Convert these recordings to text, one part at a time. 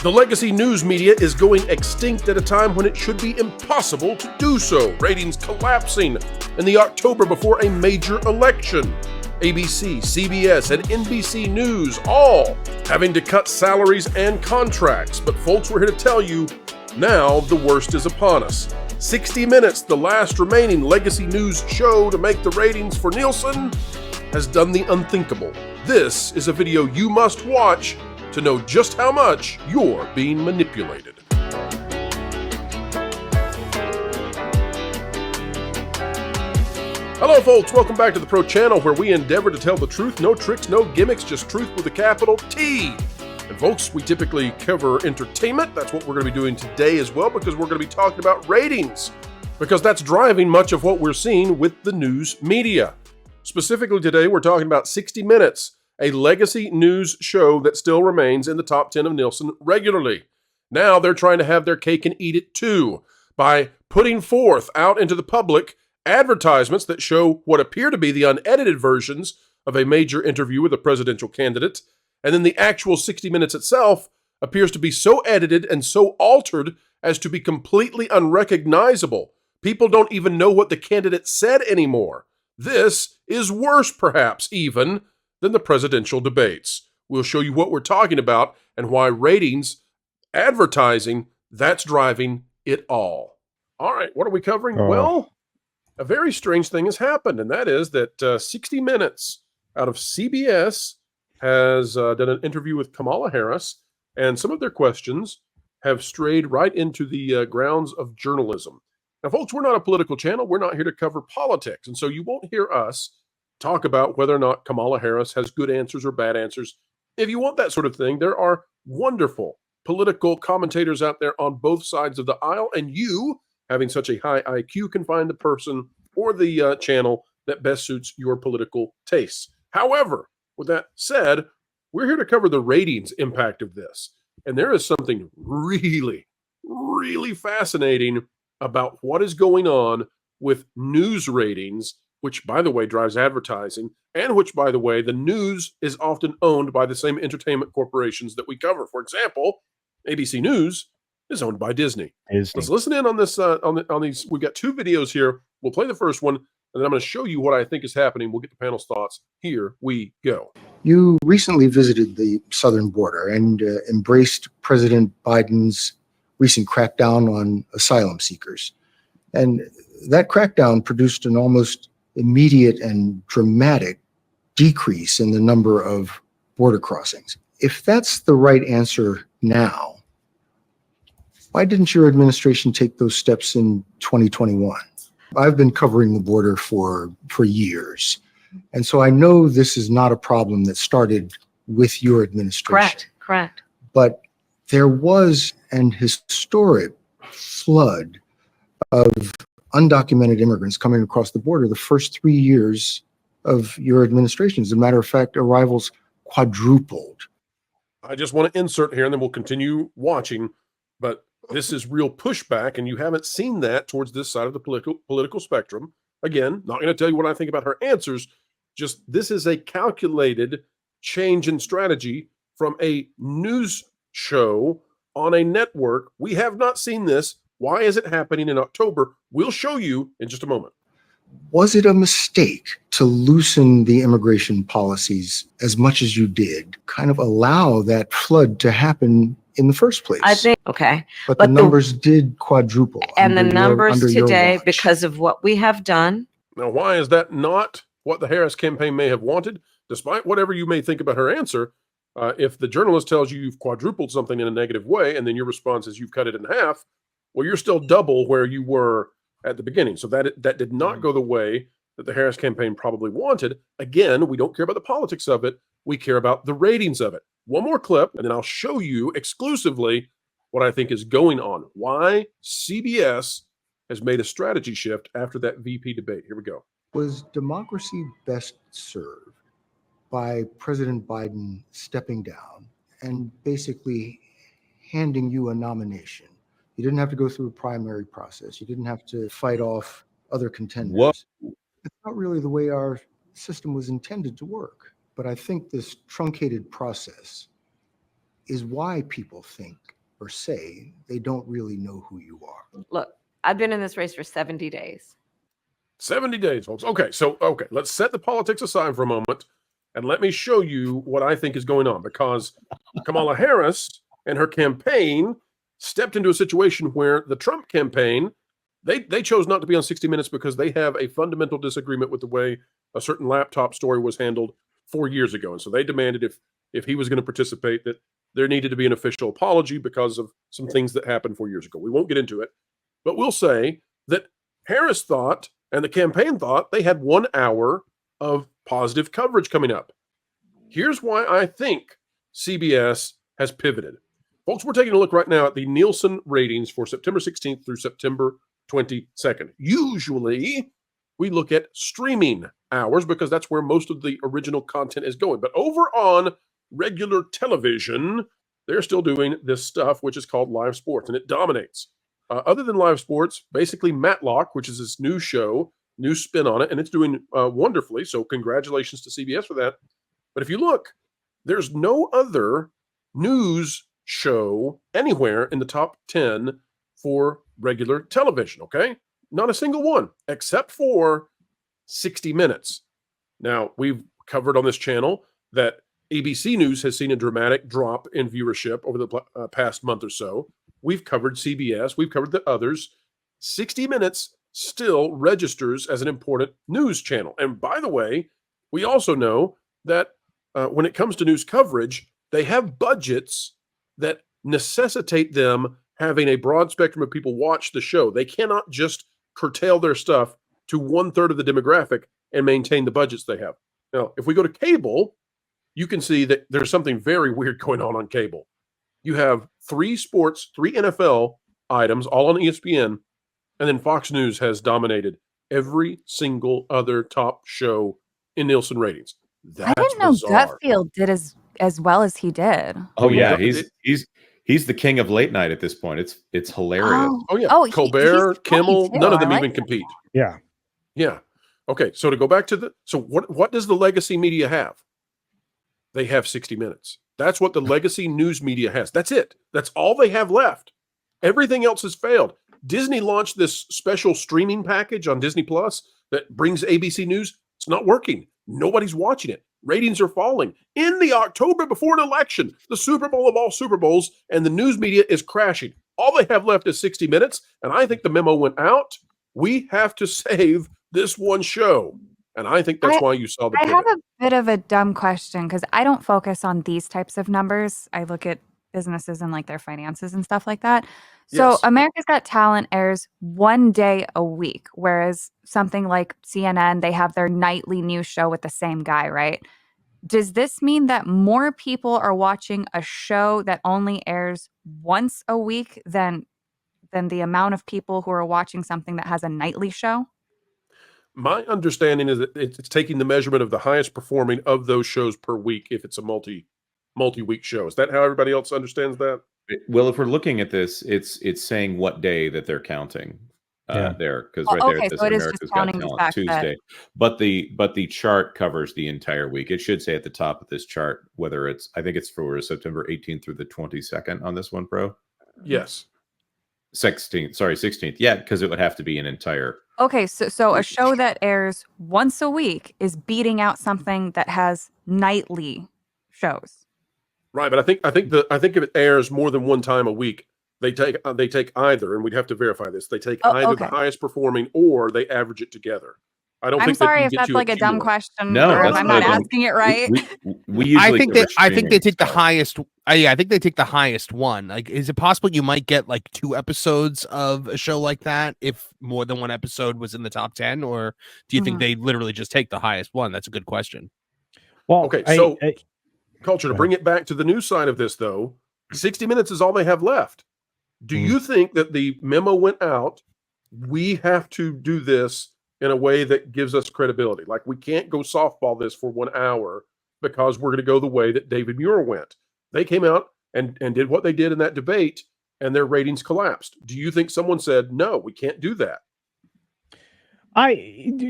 The legacy news media is going extinct at a time when it should be impossible to do so. Ratings collapsing in the October before a major election. ABC, CBS, and NBC News all having to cut salaries and contracts. But folks, we're here to tell you, now the worst is upon us. 60 Minutes, the last remaining legacy news show to make the ratings for Nielsen, has done the unthinkable. This is a video you must watch to know just how much you're being manipulated. Hello folks, welcome back to the Pro Channel, where we endeavor to tell the truth, no tricks, no gimmicks, just truth with a capital T. And folks, we typically cover entertainment. That's what we're going to be doing today as well, because we're going to be talking about ratings, because that's driving much of what we're seeing with the news media. Specifically today, we're talking about 60 Minutes, a legacy news show that still remains in the top 10 of Nielsen regularly. Now they're trying to have their cake and eat it too, by putting forth out into the public advertisements that show what appear to be the unedited versions of a major interview with a presidential candidate, and then the actual 60 Minutes itself appears to be so edited and so altered as to be completely unrecognizable. People don't even know what the candidate said anymore. This is worse, perhaps, even than the presidential debates. We'll show you what we're talking about and why ratings, advertising, that's driving it all. All right, what are we covering? Well, a very strange thing has happened, and that is that 60 Minutes out of CBS has done an interview with Kamala Harris, and some of their questions have strayed right into the grounds of journalism. Now, folks, we're not a political channel. We're not here to cover politics, and so you won't hear us talk about whether or not Kamala Harris has good answers or bad answers. If you want that sort of thing, there are wonderful political commentators out there on both sides of the aisle, and you, having such a high IQ, can find the person or the channel that best suits your political tastes. However, with that said, we're here to cover the ratings impact of this. And there is something really, really fascinating about what is going on with news ratings, which, by the way, drives advertising, and which, by the way, the news is often owned by the same entertainment corporations that we cover. For example, ABC News is owned by Disney. Let's listen in on this. On these, we've got two videos here. We'll play the first one, and then I'm going to show you what I think is happening. We'll get the panel's thoughts. Here we go. You recently visited the southern border and embraced President Biden's recent crackdown on asylum seekers. And that crackdown produced an almost immediate and dramatic decrease in the number of border crossings. If that's the right answer now, why didn't your administration take those steps in 2021? I've been covering the border for years. And so I know this is not a problem that started with your administration. Correct. But there was an historic flood of undocumented immigrants coming across the border the first 3 years of your administration. As a matter of fact, arrivals quadrupled. I just want to insert here, and then we'll continue watching, but this is real pushback, and you haven't seen that towards this side of the political spectrum. Again, not going to tell you what I think about her answers, just this is a calculated change in strategy from a news show on a network. We have not seen this. Why is it happening in October? We'll show you in just a moment. Was it a mistake to loosen the immigration policies as much as you did, kind of allow that flood to happen in the first place? I think, okay. But the numbers did quadruple. And the numbers today, because of what we have done. Now, why is that not what the Harris campaign may have wanted? Despite whatever you may think about her answer, if the journalist tells you you've quadrupled something in a negative way, and then your response is you've cut it in half, well, you're still double where you were at the beginning. So that did not go the way that the Harris campaign probably wanted. Again, we don't care about the politics of it. We care about the ratings of it. One more clip, and then I'll show you exclusively what I think is going on. Why CBS has made a strategy shift after that VP debate. Here we go. Was democracy best served by President Biden stepping down and basically handing you a nomination? You didn't have to go through a primary process. You didn't have to fight off other contenders. What? It's not really the way our system was intended to work. But I think this truncated process is why people think or say they don't really know who you are. Look, I've been in this race for 70 days. 70 days, folks. Okay, let's set the politics aside for a moment and let me show you what I think is going on, because Kamala Harris and her campaign stepped into a situation where the Trump campaign, they chose not to be on 60 Minutes because they have a fundamental disagreement with the way a certain laptop story was handled 4 years ago. And so they demanded if he was going to participate, that there needed to be an official apology because of some things that happened 4 years ago. We won't get into it, but we'll say that Harris thought, and the campaign thought, they had 1 hour of positive coverage coming up. Here's why I think CBS has pivoted. Folks, we're taking a look right now at the Nielsen ratings for September 16th through September 22nd. Usually, we look at streaming hours because that's where most of the original content is going. But over on regular television, they're still doing this stuff, which is called live sports, and it dominates. Other than live sports, basically Matlock, which is this new show, new spin on it, and it's doing wonderfully. So congratulations to CBS for that. But if you look, there's no other news show anywhere in the top 10 for regular television, okay? Not a single one, except for 60 Minutes. Now, we've covered on this channel that ABC News has seen a dramatic drop in viewership over the past month or so. We've covered CBS. We've covered the others. 60 Minutes still registers as an important news channel. And by the way, we also know that when it comes to news coverage, they have budgets that necessitate them having a broad spectrum of people watch the show. They cannot just curtail their stuff to 1/3 of the demographic and maintain the budgets they have. Now, if we go to cable, you can see that there's something very weird going on cable. You have 3 sports, 3 NFL items, all on ESPN, and then Fox News has dominated every single other top show in Nielsen ratings. That's I didn't know bizarre. Gutfield did as well as he did. Oh yeah, he's the king of late night at this point. It's hilarious. Oh yeah, Oh, Colbert, he's Kimmel, funny, too. none of them I even like compete. Yeah. Yeah. Okay, so to go back to what does the legacy media have? They have 60 Minutes. That's what the legacy news media has. That's it. That's all they have left. Everything else has failed. Disney launched this special streaming package on Disney Plus that brings ABC News. It's not working. Nobody's watching it. Ratings are falling. In the October before an election, the Super Bowl of all Super Bowls, and the news media is crashing. All they have left is 60 Minutes, and I think the memo went out. We have to save this one show. And I think that's why you saw the pivot. I have a bit of a dumb question because I don't focus on these types of numbers. I look at businesses and like their finances and stuff like that. So Yes. America's Got Talent airs 1 day a week, whereas something like CNN, they have their nightly news show with the same guy, right? Does this mean that more people are watching a show that only airs once a week than the amount of people who are watching something that has a nightly show? My understanding is that it's taking the measurement of the highest performing of those shows per week if it's a multi-week show. Is that how everybody else understands that? Well, if we're looking at this, it's saying what day that they're counting there, because right there okay, it says so it is America's just Got counting the Talent fact that- Tuesday. But the chart covers the entire week. It should say at the top of this chart whether I think it's for September 18th through the 22nd on this one, bro. Yes. 16th. Yeah, because it would have to be an entire. Okay, so a show that airs once a week is beating out something that has nightly shows. Right, but I think if it airs more than one time a week, they take either, and we'd have to verify this. They take either the highest performing or they average it together. I don't I'm think sorry that if that's like a dumb question. No, or if that's I'm not not a dumb- asking it right. We usually I think they take the highest. I think they take the highest one. Like, is it possible you might get like 2 episodes of a show like that if more than one episode was in the top 10, or do you think they literally just take the highest one? That's a good question. Well, Okay, so Culture, to bring it back to the news side of this, though, 60 Minutes is all they have left. Do you think that the memo went out? We have to do this in a way that gives us credibility. Like, we can't go softball this for 1 hour because we're going to go the way that David Muir went. They came out and did what they did in that debate, and their ratings collapsed. Do you think someone said, no, we can't do that?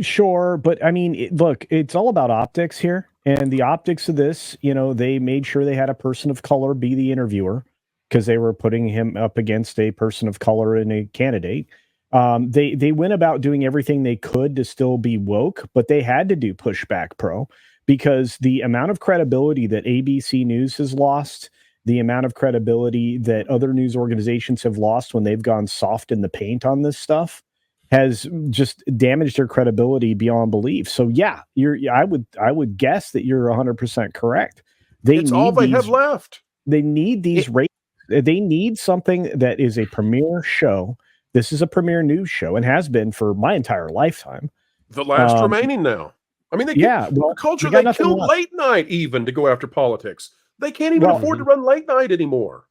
Sure, but I mean, look, it's all about optics here, and the optics of this. They made sure they had a person of color be the interviewer because they were putting him up against a person of color and a candidate. They went about doing everything they could to still be woke, but they had to do pushback pro because the amount of credibility that ABC News has lost, the amount of credibility that other news organizations have lost when they've gone soft in the paint on this stuff has just damaged their credibility beyond belief. So yeah, I would guess that you're 100% correct. It's all they have left. They need these ratings. They need something that is a premier show. This is a premier news show and has been for my entire lifetime. The last remaining now. I mean, the culture, they killed late night even to go after politics. They can't even afford to run late night anymore.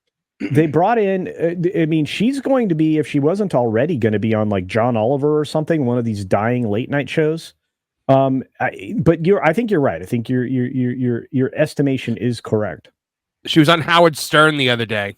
They brought in, I mean, she's going to be, if she wasn't already going to be on like John Oliver or something, one of these dying late night shows. But I think you're right. I think your estimation is correct. She was on Howard Stern the other day.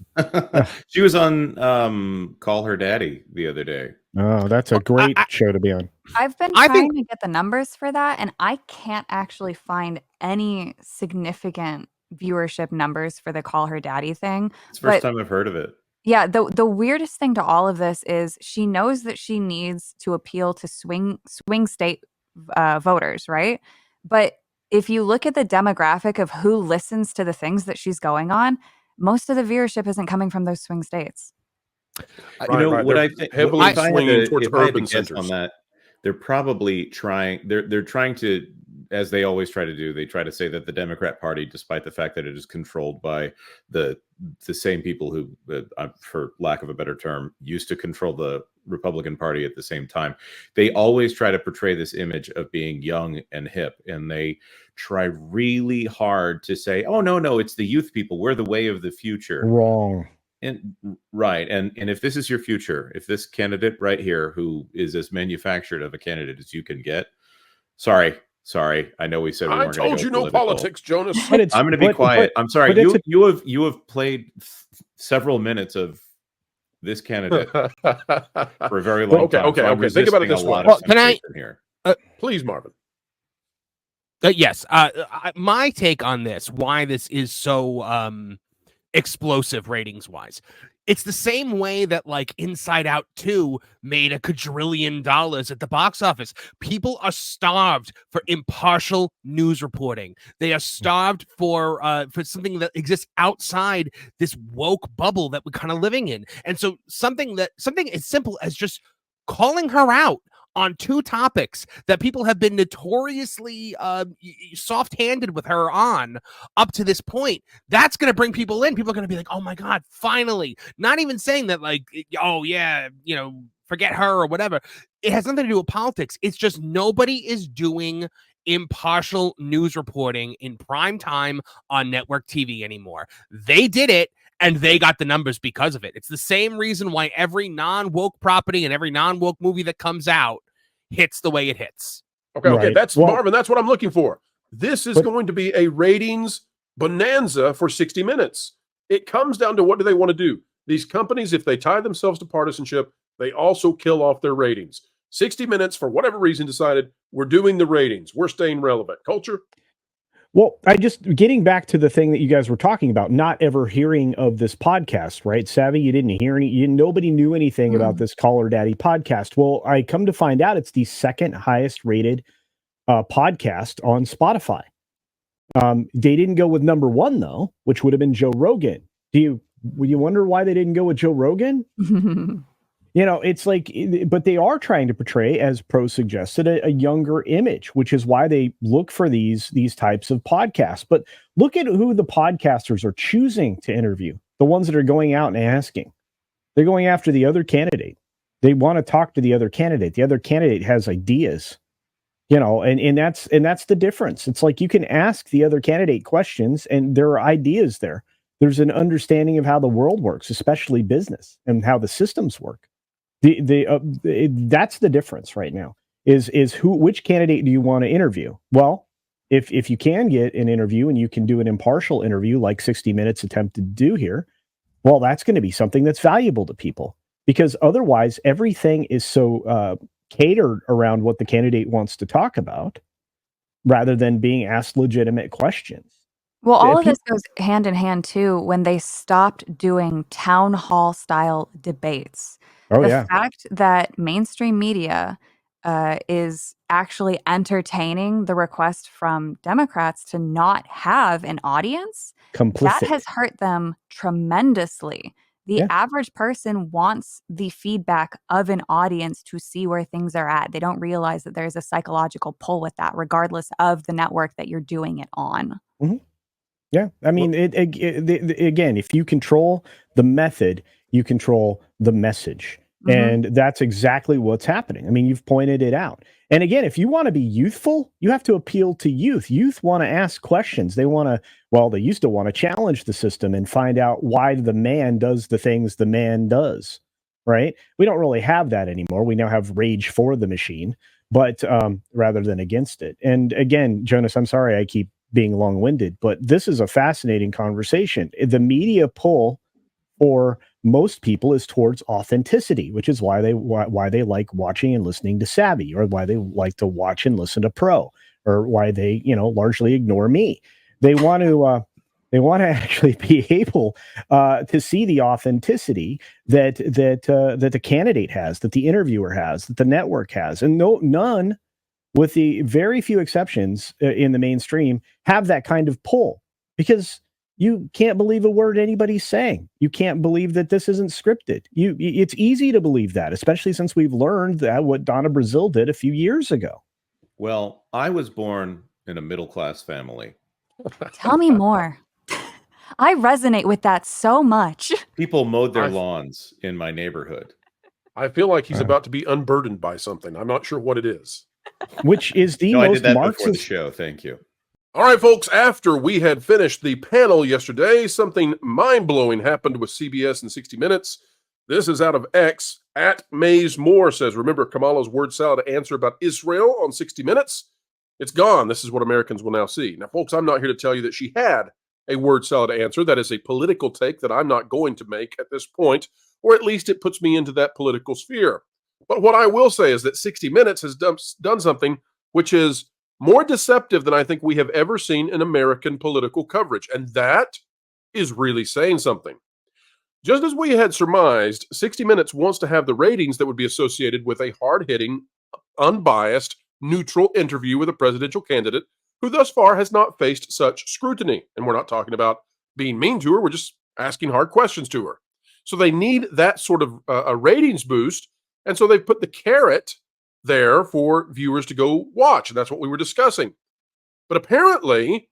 She was on Call Her Daddy the other day. Oh, that's a great show to be on. I've been trying to get the numbers for that, and I can't actually find any significant viewership numbers for the Call Her Daddy thing. It's the first time I've heard of it. Yeah, the weirdest thing to all of this is she knows that she needs to appeal to swing state voters, right? But if you look at the demographic of who listens to the things that she's going on, most of the viewership isn't coming from those swing states. What I think heavily swinging towards urban centers on that, they're probably trying. They're trying to, as they always try to do, they try to say that the Democrat Party, despite the fact that it is controlled by the same people who, for lack of a better term, used to control the Republican Party at the same time, they always try to portray this image of being young and hip, and they try really hard to say, "Oh no, it's the youth people. We're the way of the future." Wrong. And right, and if this is your future, if this candidate right here, who is as manufactured of a candidate as you can get, sorry, I know we said we weren't going to told you no politics, Jonas. I'm going to be quiet. I'm sorry. You have played several minutes of this candidate for a very long time. Okay. Think about it this way. Can I? Please, Marvin. Yes. My take on this, why this is so explosive ratings wise, it's the same way that like Inside Out 2 made $1 quadrillion at the box office. People are starved for impartial news reporting. They are starved for something that exists outside this woke bubble that we're kind of living in. And so something as simple as just calling her out on two topics that people have been notoriously soft-handed with her on up to this point, that's going to bring people in. People are going to be like, oh my God, finally. Not even saying that like, oh yeah, forget her or whatever. It has nothing to do with politics. It's just nobody is doing impartial news reporting in prime time on network TV anymore. They did it, and they got the numbers because of it. It's the same reason why every non-woke property and every non-woke movie that comes out hits the way it hits. Okay. That's Marvin. That's what I'm looking for. This is going to be a ratings bonanza for 60 Minutes. It comes down to what do they want to do? These companies, if they tie themselves to partisanship, they also kill off their ratings. 60 Minutes, for whatever reason, decided we're doing the ratings. We're staying relevant. Culture? Well, getting back to the thing that you guys were talking about, not ever hearing of this podcast, right? Savvy, you didn't hear nobody knew anything about this Call Her Daddy podcast. Well, I come to find out it's the second highest rated podcast on Spotify. They didn't go with number one though, which would have been Joe Rogan. Would you wonder why they didn't go with Joe Rogan? It's like, but they are trying to portray, as Pro suggested, a younger image, which is why they look for these types of podcasts. But look at who the podcasters are choosing to interview. The ones that are going out and asking. They're going after the other candidate. They want to talk to the other candidate. The other candidate has ideas, and that's the difference. It's like you can ask the other candidate questions and there are ideas there. There's an understanding of how the world works, especially business, and how the systems work. That's the difference right now is which candidate do you want to interview? Well, if you can get an interview and you can do an impartial interview like 60 Minutes attempted to do here, well, that's going to be something that's valuable to people, because otherwise everything is so catered around what the candidate wants to talk about rather than being asked legitimate questions. Well, all of People, this goes hand in hand too when they stopped doing town hall style debates. oh The yeah, fact that mainstream media is actually entertaining the request from Democrats to not have an audience, that complicit. has hurt them tremendously. The Yeah. average person wants the feedback of an audience to see where things are at. They don't realize that there's a psychological pull with that, regardless of the network that you're doing it on. Mhm. Yeah, I mean, again, if you control the method, you control the message, and that's exactly what's happening. I mean, you've pointed it out. And again, if you want to be youthful, you have to appeal to youth. Youth want to ask questions. They want to, well, they used to want to challenge the system and find out why the man does the things the man does. Right? We don't really have that anymore. We now have rage for the machine, but rather than against it. And again, Jonas, I'm sorry I keep being long-winded, but this is a fascinating conversation. The media pull for most people is towards authenticity, which is why they like watching and listening to Savvy, or why they like to watch and listen to Pro, or why they largely ignore me. They want to actually be able to see the authenticity that the candidate has, that the interviewer has, that the network has, and none, with the very few exceptions in the mainstream, have that kind of pull, because you can't believe a word anybody's saying. You can't believe that this isn't scripted. It's easy to believe that, especially since we've learned that what Donna Brazil did a few years ago. Well, I was born in a middle-class family. Tell me more. I resonate with that so much. People mowed their lawns in my neighborhood. I feel like he's about to be unburdened by something. I'm not sure what it is. Which is the No, I most did that Marxist before the show. Thank you. All right, folks, after we had finished the panel yesterday, something mind-blowing happened with CBS in 60 Minutes. This is out of X. At Maze Moore says, remember Kamala's word salad answer about Israel on 60 Minutes? It's gone. This is what Americans will now see. Now, folks, I'm not here to tell you that she had a word salad answer. That is a political take that I'm not going to make at this point, or at least it puts me into that political sphere. But what I will say is that 60 Minutes has done something which is more deceptive than I think we have ever seen in American political coverage. And that is really saying something. Just as we had surmised, 60 Minutes wants to have the ratings that would be associated with a hard-hitting, unbiased, neutral interview with a presidential candidate who thus far has not faced such scrutiny. And we're not talking about being mean to her. We're just asking hard questions to her. So they need that sort of a ratings boost. And so they've put the carrot there for viewers to go watch. And that's what we were discussing. But apparently,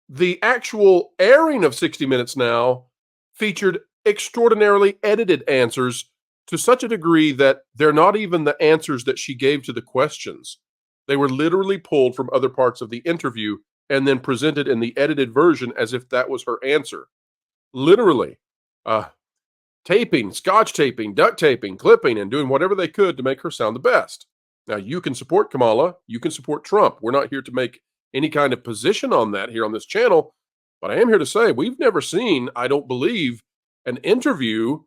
the actual airing of 60 Minutes now featured extraordinarily edited answers to such a degree that they're not even the answers that she gave to the questions. They were literally pulled from other parts of the interview and then presented in the edited version as if that was her answer. Literally. Taping, scotch taping, duct taping, clipping, and doing whatever they could to make her sound the best. Now, you can support Kamala. You can support Trump. We're not here to make any kind of position on that here on this channel. But I am here to say we've never seen, I don't believe, an interview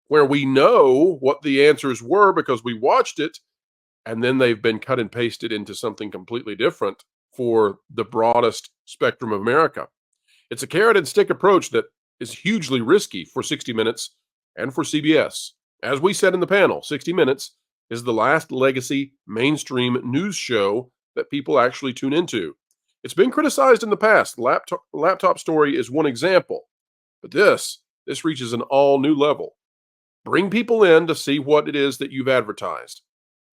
where we know what the answers were because we watched it, and then they've been cut and pasted into something completely different for the broadest spectrum of America. It's a carrot and stick approach that is hugely risky for 60 Minutes and for CBS. As we said in the panel, 60 Minutes is the last legacy mainstream news show that people actually tune into. It's been criticized in the past. Laptop Story is one example. But this reaches an all-new level. Bring people in to see what it is that you've advertised.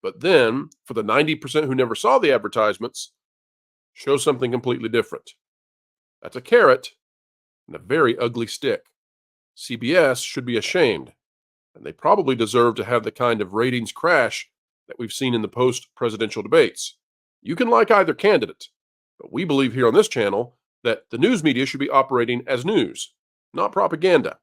But then, for the 90% who never saw the advertisements, show something completely different. That's a carrot and a very ugly stick. CBS should be ashamed, and they probably deserve to have the kind of ratings crash that we've seen in the post-presidential debates. You can like either candidate, but we believe here on this channel that the news media should be operating as news, not propaganda.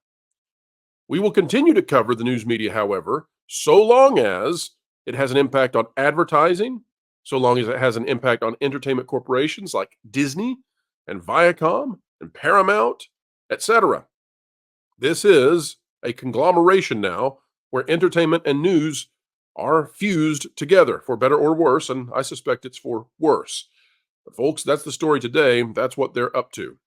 We will continue to cover the news media, however, so long as it has an impact on advertising, so long as it has an impact on entertainment corporations like Disney and Viacom and Paramount, etc. This is a conglomeration now where entertainment and news are fused together for better or worse, and I suspect it's for worse. But folks, that's the story today. That's what they're up to.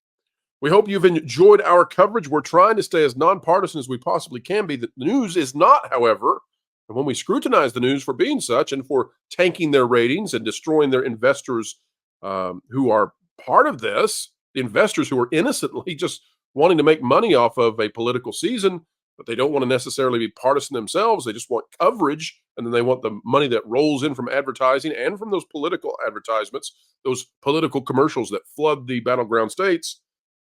We hope you've enjoyed our coverage. We're trying to stay as nonpartisan as we possibly can be. The news is not, however, and when we scrutinize the news for being such and for tanking their ratings and destroying their investors who are part of this, the investors who are innocently just wanting to make money off of a political season, but they don't want to necessarily be partisan themselves. They just want coverage, and then they want the money that rolls in from advertising and from those political advertisements, those political commercials that flood the battleground states.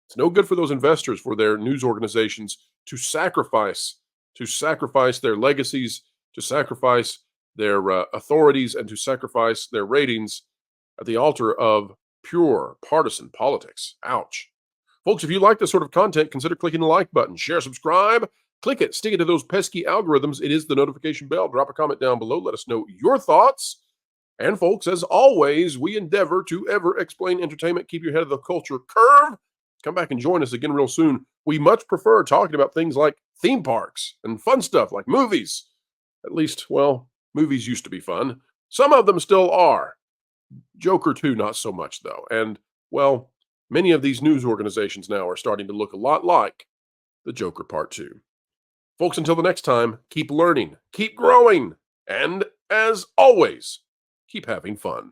It's no good for those investors, for their news organizations to sacrifice their legacies, to sacrifice their authorities, and to sacrifice their ratings at the altar of pure partisan politics. Ouch. Folks, if you like this sort of content, consider clicking the like button, share, subscribe, click it, stick it to those pesky algorithms. It is the notification bell. Drop a comment down below. Let us know your thoughts. And folks, as always, we endeavor to ever explain entertainment. Keep your head of the culture curve. Come back and join us again real soon. We much prefer talking about things like theme parks and fun stuff like movies. At least, well, movies used to be fun. Some of them still are. Joker 2, not so much, though. And, well, many of these news organizations now are starting to look a lot like the Joker Part 2. Folks, until the next time, keep learning, keep growing, and, as always, keep having fun.